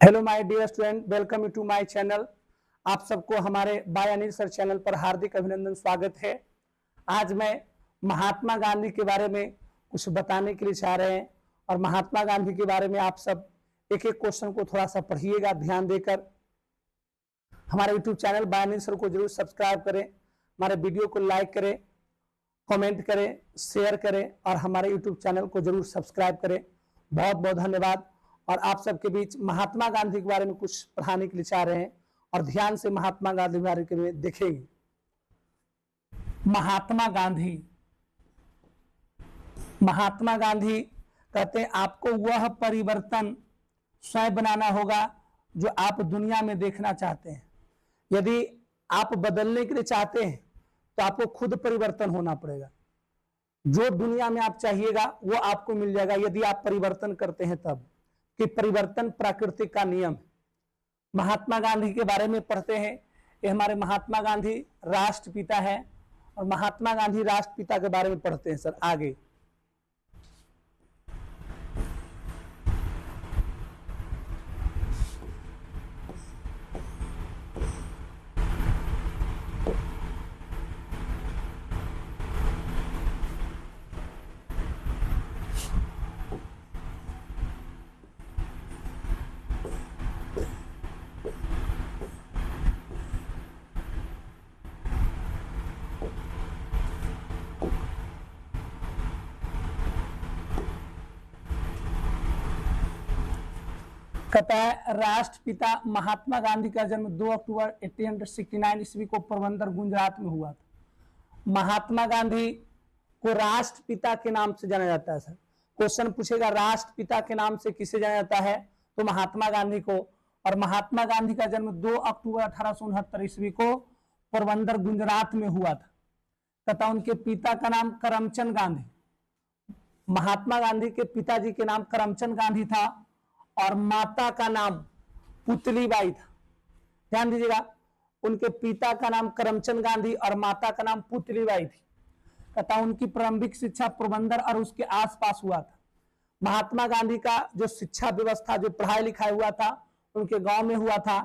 Hello my dear student, welcome you to my channel. आप सबको हमारे बाय अनिल सर चैनल पर हार्दिक अभिनंदन, स्वागत है। आज मैं महात्मा गांधी के बारे में कुछ बताने के लिए चाह रहे हैं और महात्मा गांधी के बारे में आप सब एक एक क्वेश्चन को थोड़ा सा पढ़िएगा ध्यान देकर। हमारे YouTube channel by Anil sir को जरूर सब्सक्राइब करें, हमारे वीडियो को लाइक करें, कमेंट करें, शेयर करें और हमारे यूट्यूब चैनल को जरूर सब्सक्राइब करें। बहुत बहुत धन्यवाद। और आप सबके बीच महात्मा गांधी के बारे में कुछ पढ़ाने के लिए चाह रहे हैं और ध्यान से महात्मा गांधी के बारे में देखेंगे। महात्मा गांधी कहते हैं आपको वह परिवर्तन स्वयं बनाना होगा जो आप दुनिया में देखना चाहते हैं। यदि आप बदलने के लिए चाहते हैं तो आपको खुद परिवर्तन होना पड़ेगा। जो दुनिया में आप चाहिएगा वो आपको मिल जाएगा यदि आप परिवर्तन करते हैं तब, कि परिवर्तन प्रकृति का नियम है। महात्मा गांधी के बारे में पढ़ते हैं। ये हमारे महात्मा गांधी राष्ट्रपिता है और महात्मा गांधी राष्ट्रपिता के बारे में पढ़ते हैं सर आगे। कहता है राष्ट्रपिता महात्मा गांधी का जन्म 2 अक्टूबर 1869 ईस्वी को पोरबंदर गुजरात में हुआ था। महात्मा गांधी को राष्ट्रपिता के नाम से जाना जाता है। सर क्वेश्चन पूछेगा राष्ट्रपिता के नाम से किसे जाना जाता है, तो महात्मा गांधी को। और महात्मा गांधी का जन्म 2 अक्टूबर 1869 ईस्वी को पोरबंदर गुजरात में हुआ था तथा उनके पिता का नाम करमचंद गांधी, महात्मा गांधी के पिताजी के नाम करमचंद गांधी था और माता का नाम पुतलीबाई था। ध्यान दीजिएगा, उनके पिता का नाम करमचंद गांधी और माता का नाम पुतलीबाई थी तथा उनकी प्रारंभिक शिक्षा पोरबंदर और उसके आसपास हुआ था। महात्मा गांधी का जो शिक्षा व्यवस्था, जो पढ़ाई लिखाई हुआ था, उनके गांव में हुआ था।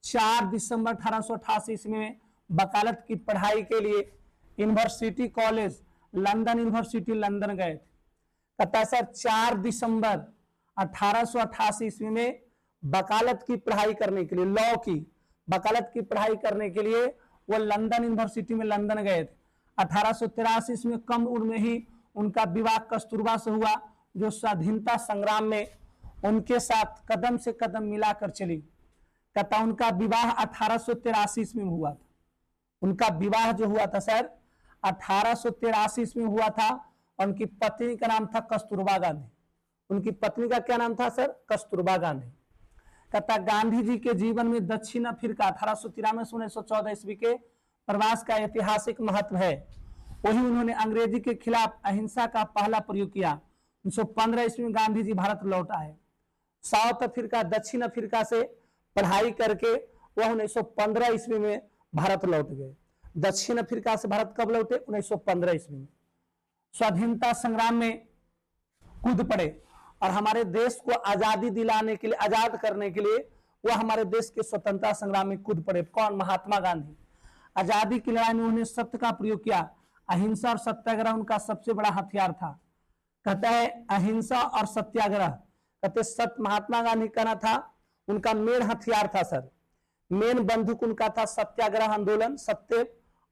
4 दिसंबर 1888 ईस्वी में वकालत की पढ़ाई के लिए university college London, university London गए थे। कहता है सर 4 दिसंबर 1888 ईस्वी में वकालत की पढ़ाई करने के लिए, लॉ की वकालत की पढ़ाई करने के लिए वो लंदन यूनिवर्सिटी में लंदन गए थे। 1883 ईस्वी में कम उम्र में ही उनका विवाह कस्तूरबा से हुआ, जो स्वाधीनता संग्राम में उनके साथ कदम से कदम मिलाकर चली। कहता उनका विवाह 1883 ईस्वी में हुआ था। उनका विवाह जो हुआ था सर 1883 ईस्वी में हुआ था और उनकी पत्नी का नाम था कस्तूरबा गांधी। उनकी पत्नी का क्या नाम था सर? कस्तूरबा गांधी। कहता गांधी जी के जीवन में दक्षिण अफ्रीका 1893 से 1914 ईस्वी के प्रवास का ऐतिहासिक महत्व है। वही उन्होंने अंग्रेजी के खिलाफ अहिंसा का पहला प्रयोग किया। 1915 ईस्वी में गांधी जी भारत लौट आए। साउथ अफ्रीका, दक्षिण अफ्रीका से पढ़ाई करके वह 1915 ईस्वी में भारत लौट गए। दक्षिण अफ्रीका से भारत कब लौटे? 1915 ईस्वी में। स्वाधीनता संग्राम में कूद पड़े और हमारे देश को आजादी दिलाने के लिए, आजाद करने के लिए वह हमारे देश के स्वतंत्रता संग्राम में कूद पड़े। कौन? महात्मा गांधी। आजादी की लड़ाई में उन्होंने सत्य का प्रयोग किया। अहिंसा और सत्याग्रह उनका सबसे बड़ा हथियार था। कहता है अहिंसा और सत्याग्रह, कहते सत्य महात्मा गांधी का ना था, उनका मेन हथियार था सर, मेन बंदूक उनका था सत्याग्रह आंदोलन, सत्य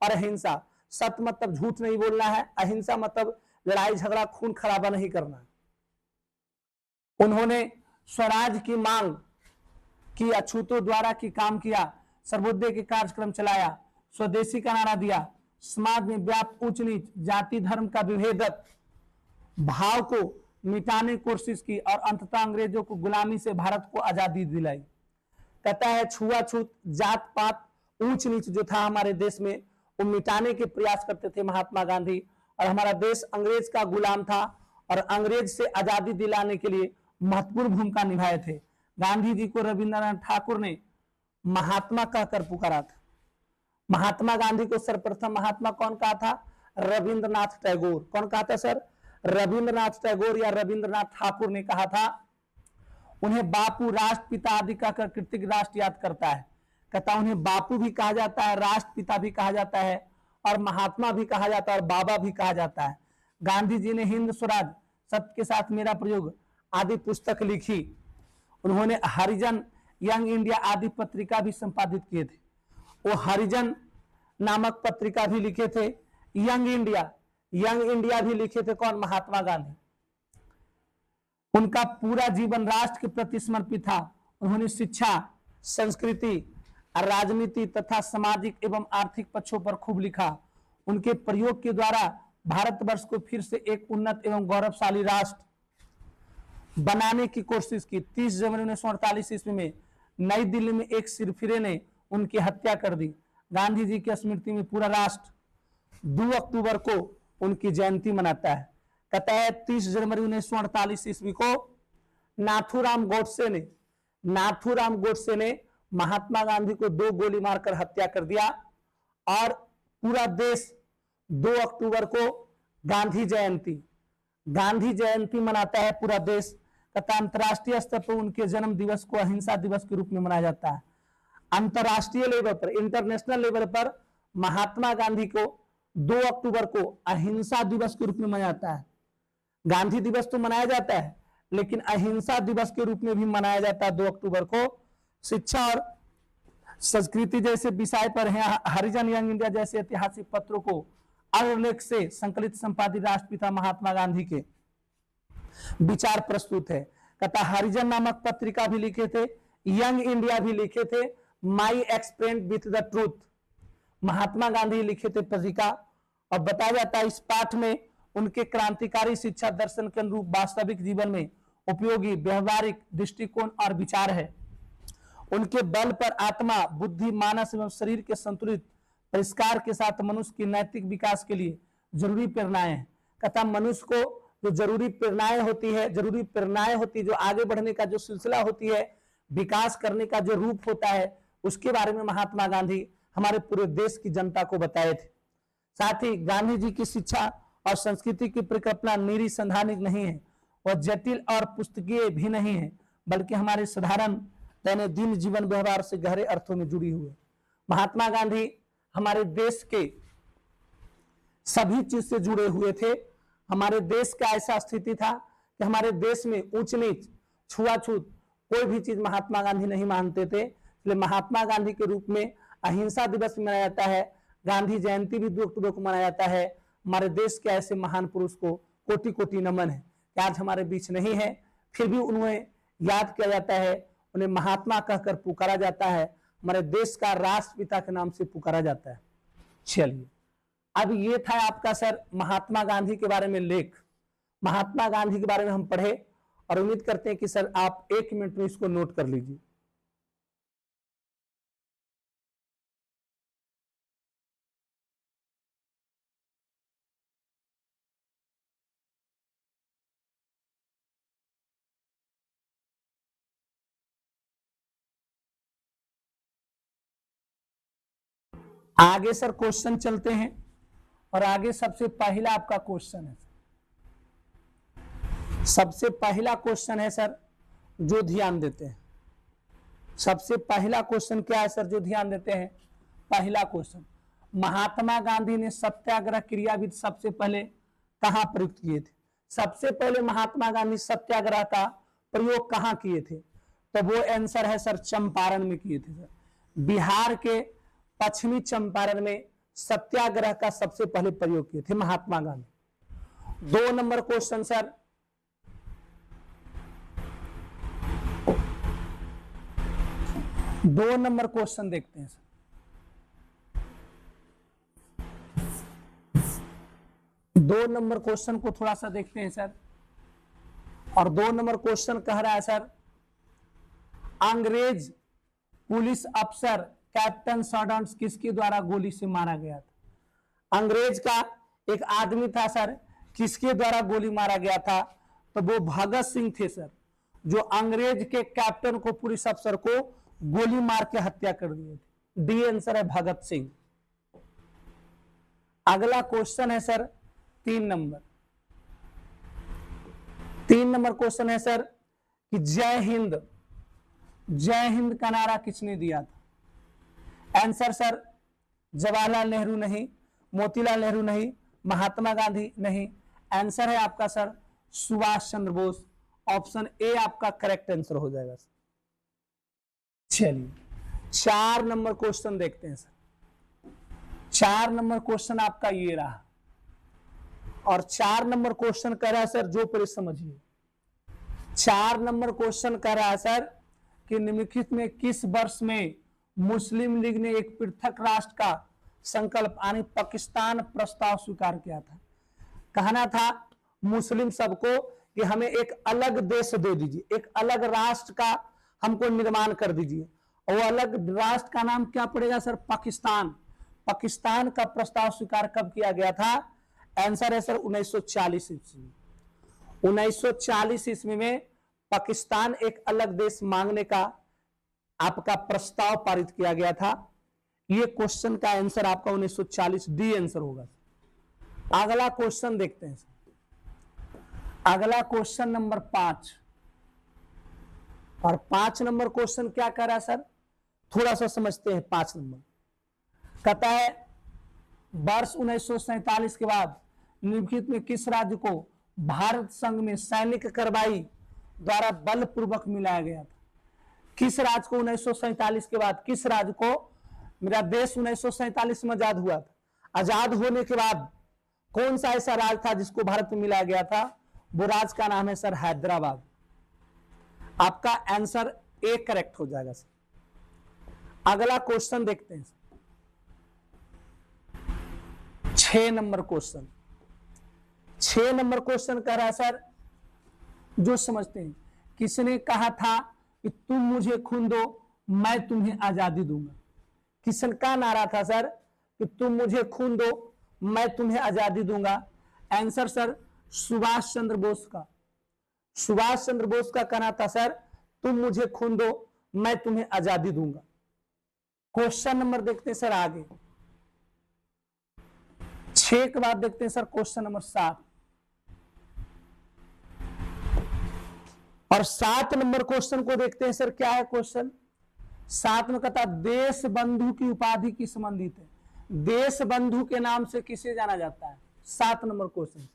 और अहिंसा। सत्य मतलब झूठ नहीं बोलना है, अहिंसा मतलब लड़ाई झगड़ा खून खराबा नहीं करना। उन्होंने स्वराज की मांग की, अछूतों द्वारा की काम किया, सर्वोदय के कार्यक्रम चलाया, स्वदेशी का नारा दिया, समाज में व्याप्त उच्च नीच, जाति धर्म का विभेदक भाव को मिटाने की कोशिश की और अंततः अंग्रेजों को गुलामी से भारत को आजादी दिलाई। कहता है छुआछूत, जात पात, ऊंच नीच जो था हमारे देश में वो मिटाने के प्रयास करते थे महात्मा गांधी। और हमारा देश अंग्रेज का गुलाम था और अंग्रेज से आजादी दिलाने के लिए महत्वपूर्ण भूमिका निभाए थे। गांधी जी को रविंद्रनाथ ठाकुर ने महात्मा कहकर पुकारा था। महात्मा गांधी को सर्वप्रथम महात्मा कौन कहा था? रविंद्रनाथ टैगोर। कौन कहा था सर? रविंद्रनाथ टैगोर या रविंद्रनाथ ठाकुर ने कहा था। उन्हें बापू, राष्ट्रपिता आदि कहकर कृतज्ञ राष्ट्र याद करता है। कहता उन्हें बापू भी कहा जाता है, राष्ट्रपिता भी कहा जाता है, और महात्मा भी कहा जाता है, और बाबा भी कहा जाता है। गांधी जी ने हिंद स्वराज, सत्य के साथ मेरा प्रयोग आदि पुस्तक लिखी। उन्होंने हरिजन, यंग इंडिया आदि पत्रिका भी संपादित किए थे। वो हरिजन नामक पत्रिका भी लिखे थे, यंग इंडिया भी लिखे थे। कौन? महात्मा गांधी। उनका पूरा जीवन राष्ट्र के प्रति समर्पित था। उन्होंने शिक्षा, संस्कृति, राजनीति तथा सामाजिक एवं आर्थिक पक्षों पर खूब लिखा। उनके प्रयोग के द्वारा भारतवर्ष को फिर से एक उन्नत एवं गौरवशाली राष्ट्र बनाने की कोशिश की। 30 जनवरी 1948 ईस्वी में नई दिल्ली में एक सिरफिरे ने उनकी हत्या कर दी। गांधी जी की स्मृति में पूरा राष्ट्र 2 अक्टूबर को उनकी जयंती मनाता है। कहता है 30 जनवरी 1948 ईस्वी को नाथूराम गोडसे ने महात्मा गांधी को 2 गोली मारकर हत्या कर दिया। और पूरा देश 2 अक्टूबर को गांधी जयंती मनाता है पूरा देश। कहता अंतरराष्ट्रीय स्तर पर उनके जन्म दिवस को अहिंसा दिवस के रूप में मनाया जाता है। अंतरराष्ट्रीय लेवल पर, इंटरनेशनल लेवल पर महात्मा गांधी को 2 अक्टूबर को अहिंसा दिवस के रूप में मनाया जाता है। गांधी दिवस तो मनाया जाता है, लेकिन अहिंसा दिवस के रूप में भी मनाया जाता है 2 अक्टूबर को। शिक्षा और संस्कृति जैसे विषय पर है हरिजन, यंग इंडिया जैसे ऐतिहासिक पत्रों को अग्रलेख से संकलित संपादित राष्ट्रपिता महात्मा गांधी के विचार प्रस्तुत है। कहता हरिजन नामक पत्रिका भी लिखे थे, यंग इंडिया भी लिखे थे, my experiment with the truth Mahatma Gandhi लिखे थे पत्रिका। और बताया जाता है इस पाठ में उनके क्रांतिकारी शिक्षा दर्शन के अनुरूप वास्तविक जीवन में उपयोगी व्यवहारिक दृष्टिकोण और विचार है। उनके बल पर आत्मा, बुद्धि, मानस एवं शरीर के संतुलित परिष्कार के साथ मनुष्य की नैतिक विकास के लिए जरूरी प्रेरणाएं हैं। कहता मनुष्य को जो जरूरी प्रेरणाएं होती है, जो आगे बढ़ने का जो सिलसिला होती है, विकास करने का जो रूप होता है, उसके बारे में महात्मा गांधी हमारे पूरे देश की जनता को बताए थे। साथ ही गांधी जी की शिक्षा और संस्कृति की परिकल्पना निरी संधानिक नहीं है, वह जटिल और पुस्तकीय भी नहीं है, बल्कि हमारे साधारण दैनंदिन जीवन व्यवहार से गहरे अर्थों में जुड़ी हुई है। महात्मा गांधी हमारे देश के सभी चीज से जुड़े हुए थे। हमारे देश का ऐसा स्थिति था कि हमारे देश में ऊंच नीच, छुआछूत कोई भी चीज महात्मा गांधी नहीं मानते थे। इसलिए महात्मा गांधी के रूप में अहिंसा दिवस मनाया जाता है, गांधी जयंती भी 2 अक्टूबर को मनाया जाता है। हमारे देश के ऐसे महान पुरुष को कोटि कोटि नमन है कि आज हमारे बीच नहीं है, फिर भी उन्हें याद किया जाता है, उन्हें महात्मा कहकर पुकारा जाता है, हमारे देश का राष्ट्रपिता के नाम से पुकारा जाता है। चलिए, अब ये था आपका सर महात्मा गांधी के बारे में लेख। महात्मा गांधी के बारे में हम पढ़े और उम्मीद करते हैं कि सर आप 1 मिनट में इसको नोट कर लीजिए। आगे सर क्वेश्चन चलते हैं और आगे सबसे पहला आपका क्वेश्चन है, सबसे पहला क्वेश्चन है सर जो ध्यान देते हैं। सबसे पहला क्वेश्चन क्या है सर जो ध्यान देते हैं? पहला क्वेश्चन, महात्मा गांधी ने सत्याग्रह क्रियाविद सबसे पहले कहां प्रयुक्त किए थे? सबसे पहले महात्मा गांधी सत्याग्रह का प्रयोग कहां किए थे? तो वो आंसर है सर चंपारण में किए थे सर। बिहार के पश्चिमी चंपारण में सत्याग्रह का सबसे पहले प्रयोग किए थे Mahatma Gandhi. 2 number question sir, दो नंबर क्वेश्चन देखते हैं सर। दो नंबर क्वेश्चन को थोड़ा सा देखते हैं सर। और 2 नंबर क्वेश्चन कह रहा है सर, अंग्रेज पुलिस अफसर कैप्टन सॉर्डन्स किसके द्वारा गोली से मारा गया था? अंग्रेज का एक आदमी था सर, किसके द्वारा गोली मारा गया था? तो वो भगत सिंह थे सर, जो अंग्रेज के कैप्टन को, पुलिस अफसर को गोली मार के हत्या कर दिए थे। डी आंसर है भगत सिंह। अगला क्वेश्चन है सर 3 नंबर। 3 नंबर क्वेश्चन है सर, कि जय हिंद का नारा किसने दिया था? आंसर सर जवाहरलाल नेहरू नहीं, मोतीलाल नेहरू नहीं, महात्मा गांधी नहीं। आंसर है आपका sir Subhash Chandra Bose. Option A आपका करेक्ट आंसर हो जाएगा सर। चलिए 4 नंबर क्वेश्चन देखते हैं सर। 4 नंबर क्वेश्चन आपका ये रहा, और 4 नंबर क्वेश्चन कह रहा है सर, जो पहले समझिए, 4 नंबर क्वेश्चन कह रहा है सर कि निम्नलिखित में किस वर्ष में मुस्लिम लीग ने एक पृथक राष्ट्र का संकल्प यानी पाकिस्तान प्रस्ताव स्वीकार किया था? कहना था मुस्लिम सबको कि हमें एक अलग देश दे दीजिए, एक अलग राष्ट्र का हमको निर्माण कर दीजिए, और वो अलग राष्ट्र का नाम क्या पड़ेगा सर? पाकिस्तान। पाकिस्तान का प्रस्ताव स्वीकार कब किया गया था? आंसर है सर 1940 ईस्वी। 1940 ईस्वी में पाकिस्तान एक अलग देश मांगने का आपका प्रस्ताव पारित किया गया था। ये क्वेश्चन का आंसर आपका 1940 डी आंसर होगा। अगला क्वेश्चन देखते हैं। अगला क्वेश्चन नंबर 5, और 5 नंबर क्वेश्चन क्या कर रहा है सर, थोड़ा सा समझते हैं। 5 नंबर कहता है वर्ष 1947 के बाद निम्नलिखित में किस राज्य को भारत संघ में सैनिक कार्रवाई द्वारा बलपूर्वक मिलाया गया था? किस राज्य को 1947 के बाद, किस राज्य को, मेरा देश 1947 में आजाद हुआ था, आजाद होने के बाद कौन सा ऐसा राज्य था जिसको भारत में मिलाया गया था? वो राज्य का नाम है सर हैदराबाद। आपका आंसर ए करेक्ट हो जाएगा सर। अगला क्वेश्चन देखते हैं 6 नंबर क्वेश्चन। 6 नंबर क्वेश्चन कह रहा है सर, जो समझते हैं, किसने कहा था कि तुम मुझे खून दो मैं तुम्हें आजादी दूंगा? किसका नारा था सर कि तुम मुझे खून दो मैं तुम्हें आजादी दूंगा? आंसर सर सुभाष चंद्र बोस का। सुभाष चंद्र बोस का कहना था सर तुम मुझे खून दो मैं तुम्हें आजादी दूंगा। क्वेश्चन नंबर देखते हैं सर आगे। 6 के बाद देखते हैं सर क्वेश्चन नंबर 7, और 7 नंबर क्वेश्चन को देखते हैं सर। क्या है क्वेश्चन? 7 में कहता देश बंधु की उपाधि किस संबंधित है? देश बंधु के नाम से किसे जाना जाता है? 7 नंबर क्वेश्चन।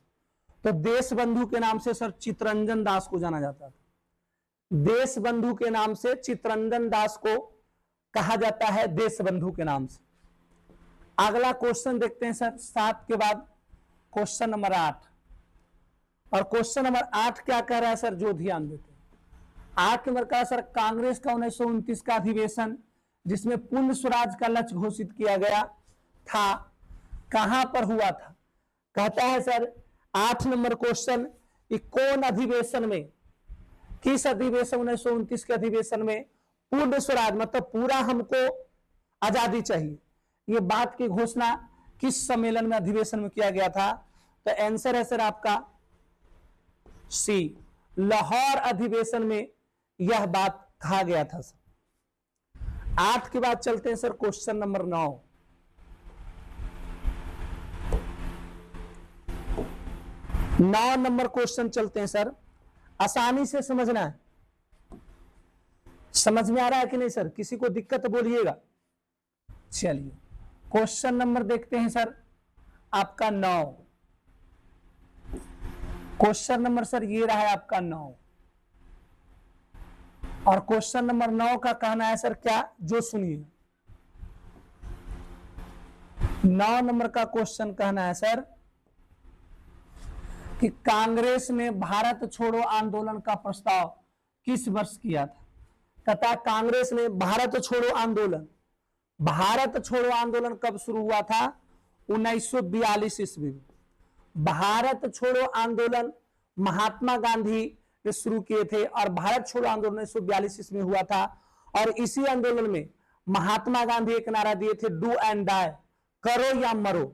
तो देश बंधु के नाम से सर चित्तरंजन दास को जाना जाता था। देश बंधु के नाम से चित्तरंजन दास को कहा जाता है, देश बंधु के नाम से। अगला क्वेश्चन देखते हैं सर 7 के बाद क्वेश्चन नंबर 8, और क्वेश्चन नंबर 8 क्या कह रहा है सर, जो ध्यान देते हैं। 8 नंबर का सर कांग्रेस का 1929 का अधिवेशन जिसमें पूर्ण स्वराज का लक्ष्य घोषित किया गया था, कहां पर हुआ था? कहता है सर 8 नंबर क्वेश्चन, कौन अधिवेशन में, किस अधिवेशन 1929 के अधिवेशन में पूर्ण स्वराज मतलब पूरा हमको आजादी चाहिए, ये बात की घोषणा किस सम्मेलन में, अधिवेशन में किया गया था? तो आंसर है सर आपका सी, लाहौर अधिवेशन में यह बात कहा गया था सर। 8 के बाद चलते हैं sir question number 9। 9 number question चलते हैं सर, आसानी से समझना है। समझ में आ रहा है कि नहीं सर? किसी को दिक्कत बोलिएगा। चलिए क्वेश्चन नंबर देखते हैं सर आपका 9। क्वेश्चन नंबर सर ये रहा है आपका 9, और क्वेश्चन नंबर 9 का कहना है सर क्या, जो सुनिए। 9 नंबर का क्वेश्चन कहना है सर कि कांग्रेस ने भारत छोड़ो आंदोलन का प्रस्ताव किस वर्ष किया था? कहता कांग्रेस ने भारत छोड़ो आंदोलन, भारत छोड़ो आंदोलन कब शुरू हुआ था? 1942 ईस्वी में। भारत छोड़ो आंदोलन महात्मा गांधी ने शुरू किए थे, और भारत छोड़ो आंदोलन 1942 ईस्वी में हुआ था। और इसी आंदोलन में महात्मा गांधी एक नारा दिए थे, डू एंड डाई, करो या मरो,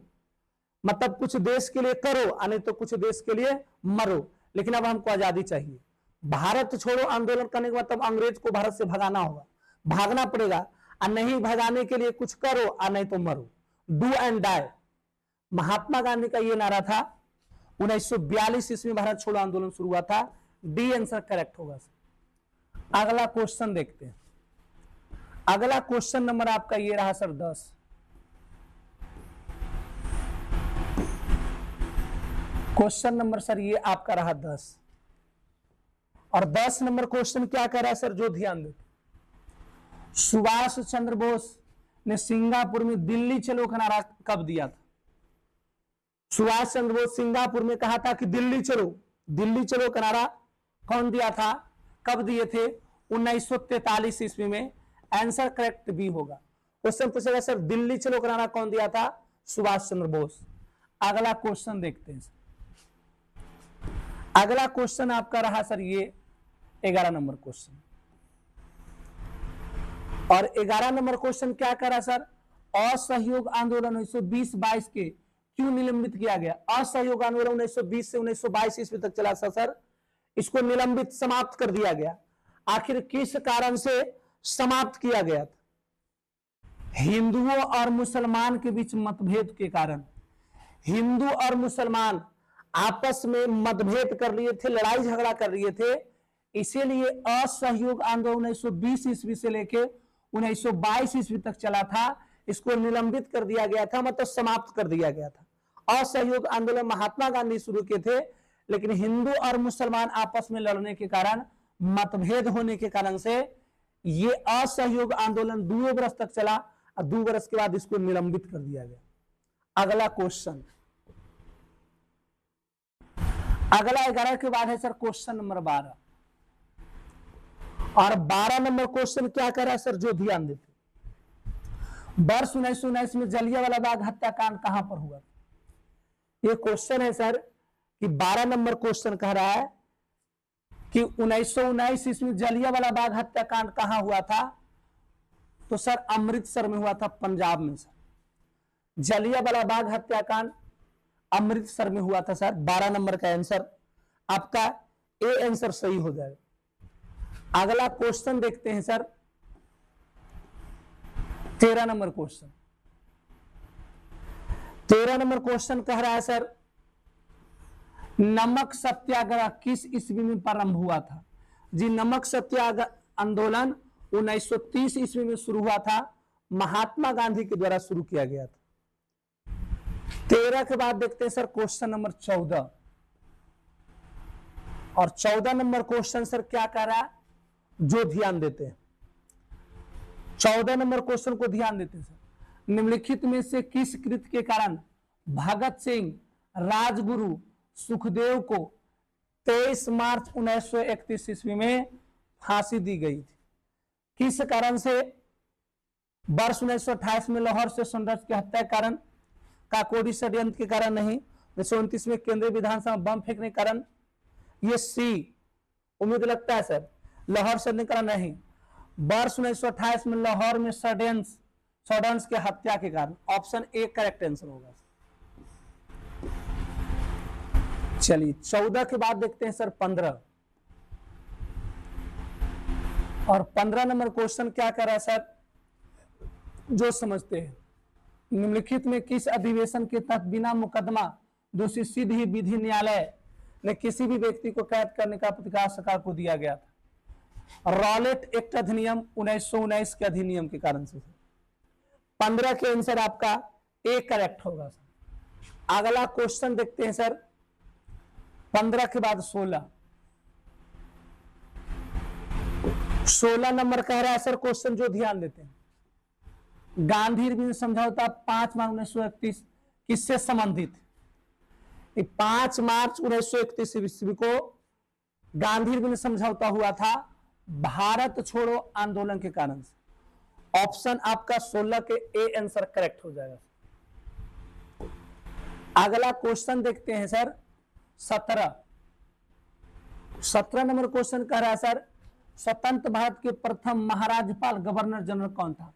मतलब कुछ देश के लिए करो और नहीं तो कुछ देश के लिए मरो, लेकिन अब हमको आजादी चाहिए। भारत छोड़ो आंदोलन करने के मतलब अंग्रेज को भारत से भगाना होगा, भागना पड़ेगा, और नहीं भगाने के लिए कुछ करो और नहीं तो मरो, do and die. Mahatma Gandhi का यह नारा था। 1942 ईस्वी में भारत छोड़ो आंदोलन शुरू हुआ था। डी आंसर करेक्ट होगा। अगला क्वेश्चन देखते हैं। अगला क्वेश्चन नंबर आपका ये रहा सर 10। क्वेश्चन नंबर सर ये आपका रहा 10 और 10 नंबर क्वेश्चन क्या कर रहा है सर, जो ध्यान दे। सुभाष चंद्र बोस ने सिंगापुर में दिल्ली चलो का नारा कब दिया था? सुभाष चंद्र बोस सिंगापुर में कहा था कि दिल्ली चलो का नारा कौन दिया था, कब दिए थे? 1943 ईस्वी में। आंसर करेक्ट बी होगा। क्वेश्चन पूछेगा सर दिल्ली चलो का नारा कौन दिया था? सुभाष चंद्र बोस। अगला क्वेश्चन देखते हैं। अगला क्वेश्चन आपका रहा सर ये 11 नंबर क्वेश्चन। और 11 नंबर क्वेश्चन क्या करा सर, असहयोग आंदोलन 1920-22 के क्यों निलंबित किया गया? असहयोग आंदोलन 1920 से 1922 ईस्वी तक चला था सर, इसको निलंबित समाप्त कर दिया गया। आखिर किस कारण से समाप्त किया गया था? हिंदुओं और मुसलमान के बीच मतभेद के कारण। हिंदू और मुसलमान आपस में मतभेद कर लिए थे, लड़ाई झगड़ा कर लिए थे, इसीलिए असहयोग आंदोलन 1920 ईस्वी से लेकर 1922 ईस्वी तक चला था, इसको निलंबित कर दिया गया था, मतलब समाप्त कर दिया गया था। असहयोग आंदोलन महात्मा गांधी शुरू किए थे, लेकिन हिंदू और मुसलमान आपस में लड़ने के कारण, मतभेद होने के कारण से ये असहयोग आंदोलन 2 वर्ष तक चला और 2 वर्ष के बाद इसको निलंबित कर दिया गया। अगला क्वेश्चन, अगला 11 के बाद है सर क्वेश्चन नंबर 12 और 12 नंबर क्वेश्चन क्या कर रहा है सर, जो ध्यान देते। वर्ष 1919 में जलियांवाला बाग हत्याकांड कहां पर हुआ? ये क्वेश्चन है सर कि 12 नंबर क्वेश्चन कह रहा है कि 1919 ईस्वी में जलियांवाला बाग हत्याकांड कहां हुआ था? तो सर अमृतसर में हुआ था, पंजाब में सर। जलियांवाला बाग हत्याकांड अमृतसर में हुआ था सर। 12 नंबर का आंसर आपका ए आंसर सही हो जाएगा। अगला क्वेश्चन देखते हैं sir 13 number question. 13 number question कह रहा है सर नमक सत्याग्रह किस ईस्वी में प्रारंभ हुआ था? जी, नमक सत्याग्रह आंदोलन 1930 ईस्वी में शुरू हुआ था, महात्मा गांधी के द्वारा शुरू किया गया था। 13 के बाद देखते हैं सर क्वेश्चन नंबर 14 और 14 नंबर क्वेश्चन सर क्या कह रहा है, जो ध्यान देते हैं। 14 नंबर क्वेश्चन को ध्यान देते हैं सर। निम्नलिखित में से किस कृत्य के कारण भगत सिंह, राजगुरु, सुखदेव को 23 मार्च 1931 ईस्वी में फांसी दी गई थी? किस कारण से? वर्ष 1928 में लाहौर से संघर्ष की हत्या के कारण, काकोरी षड्यंत्र के कारण नहीं, 1929 में केंद्रीय विधानसभा बम फेंकने के कारण, ये सी उम्मीद लगता है सर, लाहौर षड्यंत्र के कारण नहीं, वर्ष 1928 में लाहौर में षड्यंत्र के हत्या के कारण। ऑप्शन ए करेक्ट आंसर होगा। चलिए 14 के बाद देखते हैं सर 15 और 15 नंबर क्वेश्चन क्या कर रहा है सर, जो समझते हैं। निम्नलिखित में किस अधिवेशन के तहत बिना मुकदमा दोषी सिद्ध ही विधि न्यायालय ने किसी भी व्यक्ति को कैद करने का अधिकार सरकार को दिया गया था? रॉलेट एक्ट अधिनियम 1919 के अधिनियम के कारण से। 15 के आंसर आपका ए करेक्ट होगा सर। अगला क्वेश्चन देखते हैं सर 15 के बाद 16 नंबर कह रहा है सर क्वेश्चन, जो ध्यान देते हैं। गांधी अरविंद समझौता 5 मार्च 1931 किससे संबंधित? 5 मार्च 1931 ईस्वी को गांधी अरविंद समझौता हुआ था भारत छोड़ो आंदोलन के कारण से। ऑप्शन आपका 16 के ए आंसर करेक्ट हो जाएगा। अगला क्वेश्चन देखते हैं सर 17 नंबर क्वेश्चन कह रहा है सर स्वतंत्र भारत के प्रथम महाराजपाल गवर्नर जनरल कौन था?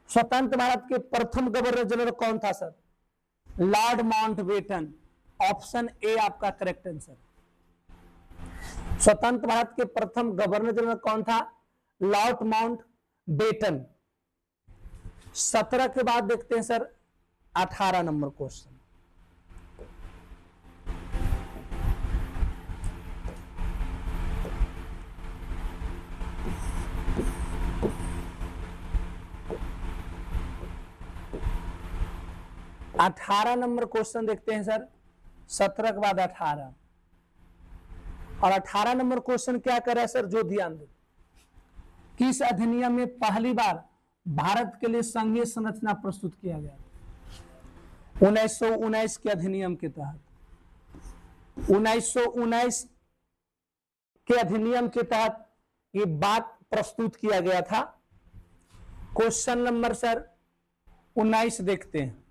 स्वतंत्र भारत के प्रथम गवर्नर जनरल कौन था sir? Lord Mountbatten. Option A आपका करेक्ट आंसर। स्वतंत्र भारत के प्रथम गवर्नर जनरल कौन था? Lord Mountbatten. 17 के बाद देखते हैं sir 18 number question. 18 number question देखते हैं सर, 17 के बाद 18, और 18 नंबर क्वेश्चन क्या कर रहा है सर, जो ध्यान दे, किस अधिनियम में पहली बार भारत के लिए संघीय संरचना प्रस्तुत किया गया? 1919 के अधिनियम के तहत, 1919 के अधिनियम के तहत ये बात प्रस्तुत किया गया था। क्वेश्चन नंबर सर 19 देखते हैं,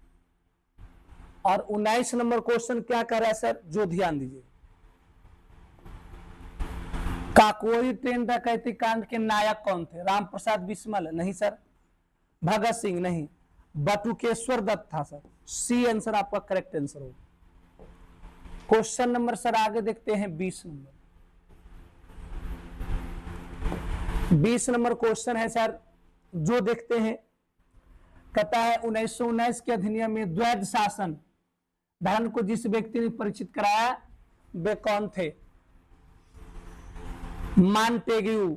और 19 नंबर क्वेश्चन क्या कर रहा है सर, जो ध्यान दीजिए, काकोरी ट्रेन डकैती कांड के नायक कौन थे? राम प्रसाद बिस्मिल? नहीं सर। भगत सिंह? नहीं। बटुकेश्वर दत्त था सर। सी आंसर आपका करेक्ट आंसर हो। क्वेश्चन नंबर सर आगे देखते हैं 20 नंबर। 20 नंबर क्वेश्चन है सर, जो देखते हैं, कहता है 1919 के अधिनियम में द्वैध शासन धर्म को जिस व्यक्ति ने परिचित कराया वे कौन थे? मॉन्टेग्यू?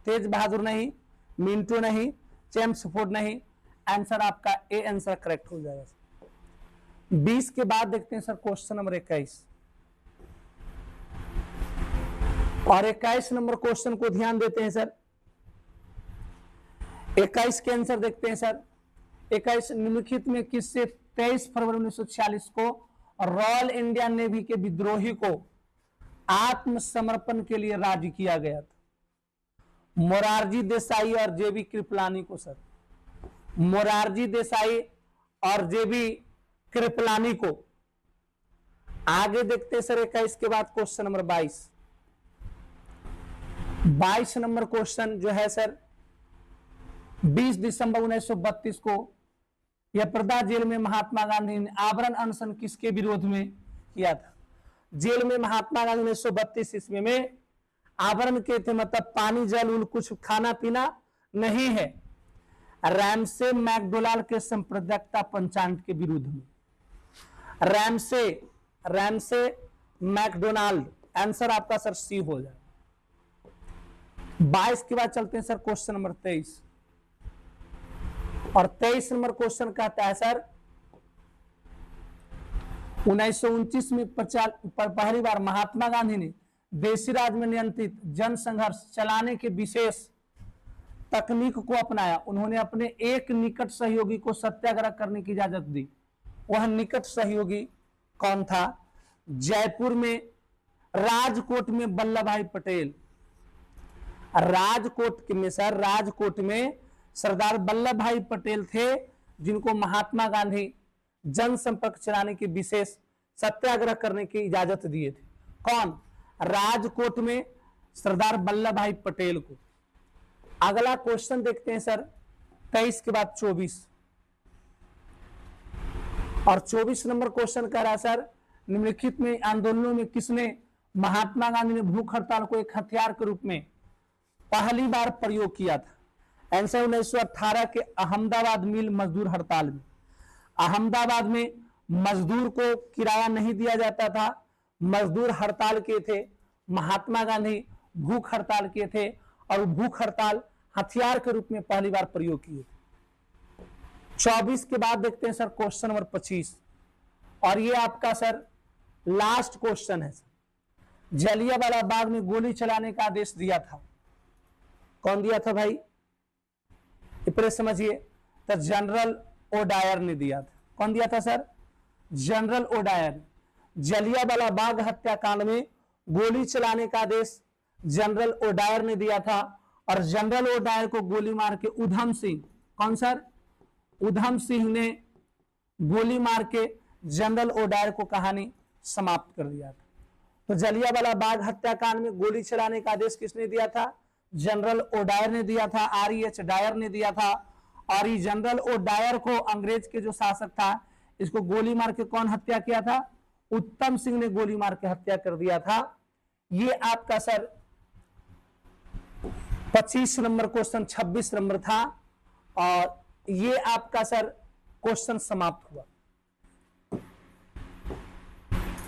तेज बहादुर नहीं, मिंटो नहीं, चेम्सफोर्ड नहीं। आंसर आपका ए आंसर करेक्ट हो जाएगा। 20 के बाद देखते हैं सर क्वेश्चन नंबर 21, और 21 नंबर क्वेश्चन को ध्यान देते हैं सर। 21 के आंसर देखते हैं सर। 21 निम्नलिखित में किससे 23 फरवरी 1946 को रॉयल इंडियन नेवी के विद्रोही को आत्मसमर्पण के लिए राजी किया गया था? मोरारजी देसाई और जेबी कृपलानी को सर। मोरारजी देसाई और जेबी कृपलानी को। आगे देखते हैं सर 21 के बाद क्वेश्चन नंबर 22। 22 नंबर क्वेश्चन जो है सर, 20 दिसंबर 1932 को यप्रदा जेल में महात्मा गांधी ने आवरण अनशन किसके विरोध में किया था? जेल में महात्मा गांधी 1932 ईस्वी में आवरण के थे, मतलब पानी जल उल कुछ खाना पीना नहीं है, रैमसे मैकडोनाल्ड के संप्रदायिकता पंचांग के विरुद्ध में। रैमसे मैकडोनाल्ड, आंसर आपका सर सी हो जाए। 22 के बाद चलते हैं सर क्वेश्चन नंबर 23, और 23 नंबर क्वेश्चन कहता है सर 1929 में पहली बार महात्मा गांधी ने देशी राज में नियंत्रित जन संघर्ष चलाने के विशेष तकनीक को अपनाया। उन्होंने अपने एक निकट सहयोगी को सत्याग्रह करने की इजाजत दी। वह निकट सहयोगी कौन था? जयपुर में, राजकोट में वल्लभ भाई पटेल। राजकोट में सर, राजकोट में सरदार वल्लभ भाई पटेल थे, जिनको महात्मा गांधी जनसंपर्क चलाने की विशेष सत्याग्रह करने की इजाजत दिए थे। कौन? राजकोट में सरदार वल्लभ भाई पटेल को। अगला क्वेश्चन देखते हैं सर 23 के बाद 24, और 24 नंबर क्वेश्चन कह रहा है सर, निम्नलिखित में आंदोलनों में किसने महात्मा गांधी ने भूख हड़ताल को एक हथियार के रूप में पहली बार प्रयोग किया था? आंसर 1918 के अहमदाबाद मिल मजदूर हड़ताल में। अहमदाबाद में मजदूर को किराया नहीं दिया जाता था, मजदूर हड़ताल किए थे, महात्मा गांधी भूख हड़ताल किए थे, और भूख हड़ताल हथियार के रूप में पहली बार प्रयोग किए थे। 24 के बाद देखते हैं सर क्वेश्चन नंबर 25, और ये आपका सर लास्ट क्वेश्चन है सर। जलियांवाला बाग में गोली चलाने का आदेश दिया था, कौन दिया था भाई? इपरे समझिए, तो जनरल ओडायर ने दिया था। कौन दिया था sir? General O'Dwyer. Jallianwala Bagh हत्याकांड में गोली चलाने का आदेश जनरल ओडायर ने दिया था, और जनरल ओडायर को गोली मार के उधम सिंह, कौन सर? उधम सिंह ने गोली मार के जनरल ओडायर को कहानी समाप्त कर दिया था। तो जलियांवाला बाग हत्याकांड में गोली चलाने का आदेश किसने दिया था? जनरल ओडायर ने दिया था, REH डायर ने दिया था। और ये जनरल ओडायर को अंग्रेज के जो शासक था, इसको गोली मार के कौन हत्या किया था? उत्तम सिंह ने गोली मार के हत्या कर दिया था। ये आपका सर 25 नंबर क्वेश्चन 26 नंबर था, और ये आपका सर क्वेश्चन समाप्त हुआ।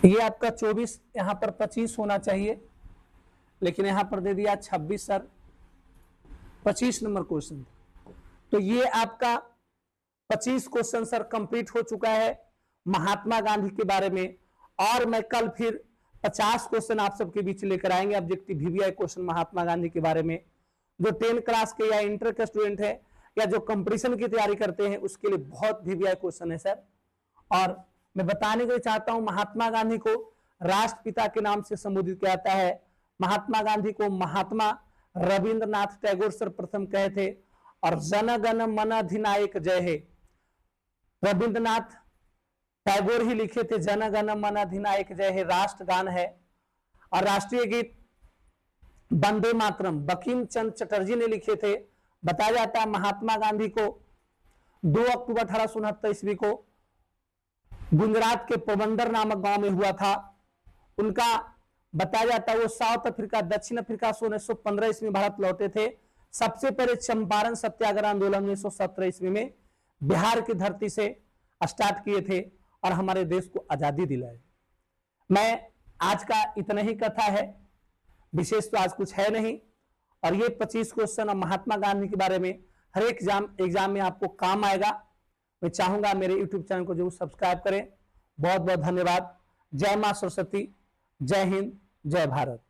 ये आपका 24, यहां पर 25 होना चाहिए, लेकिन यहां पर दे दिया 26 सर, 25 नंबर क्वेश्चन। तो ये आपका 25 क्वेश्चन सर कंप्लीट हो चुका है। महात्मा गांधी के बारे में, और मैं कल फिर 50 क्वेश्चन आप सबके बीच लेकर आएंगे objective VVI question Mahatma Gandhi के बारे में। जो 10 क्लास के या इंटर के स्टूडेंट है या जो कंपटीशन की तैयारी करते हैं उसके लिए बहुत वीवीआई क्वेश्चन है सर। और मैं बताने के लिए चाहता हूं, महात्मा गांधी को राष्ट्रपिता के नाम से संबोधित किया जाता है। महात्मा गांधी को महात्मा रविंद्रनाथ टैगोर सर्वप्रथम कहे थे, और जन गण मन अधिनायक जय हे रविंद्रनाथ टैगोर ही लिखे थे। जन गण मन अधिनायक जय हे राष्ट्रगान है। और राष्ट्रीय गीत वंदे मातरम बंकिम चंद्र चटर्जी ने लिखे थे। बताया जाता है महात्मा गांधी को 2 अक्टूबर 1869 ईस्वी को गुजरात के पोरबंदर नामक गांव में हुआ था। उनका बताया जाता है वो साउथ अफ्रीका, दक्षिण अफ्रीका से 1915 ईस्वी में भारत लौटे थे। सबसे पहले चंपारण सत्याग्रह आंदोलन 1917 ईस्वी में बिहार की धरती से स्टार्ट किए थे और हमारे देश को आजादी दिलाई। मैं आज का इतना ही कथा है, विशेष तो आज कुछ है नहीं। और ये 25 क्वेश्चन और महात्मा गांधी के बारे में हर एक एग्जाम में आपको काम आएगा। मैं चाहूंगा मेरे यूट्यूब चैनल को जरूर सब्सक्राइब करें। बहुत बहुत धन्यवाद। जय मां सरस्वती, जय हिंद, जय भारत।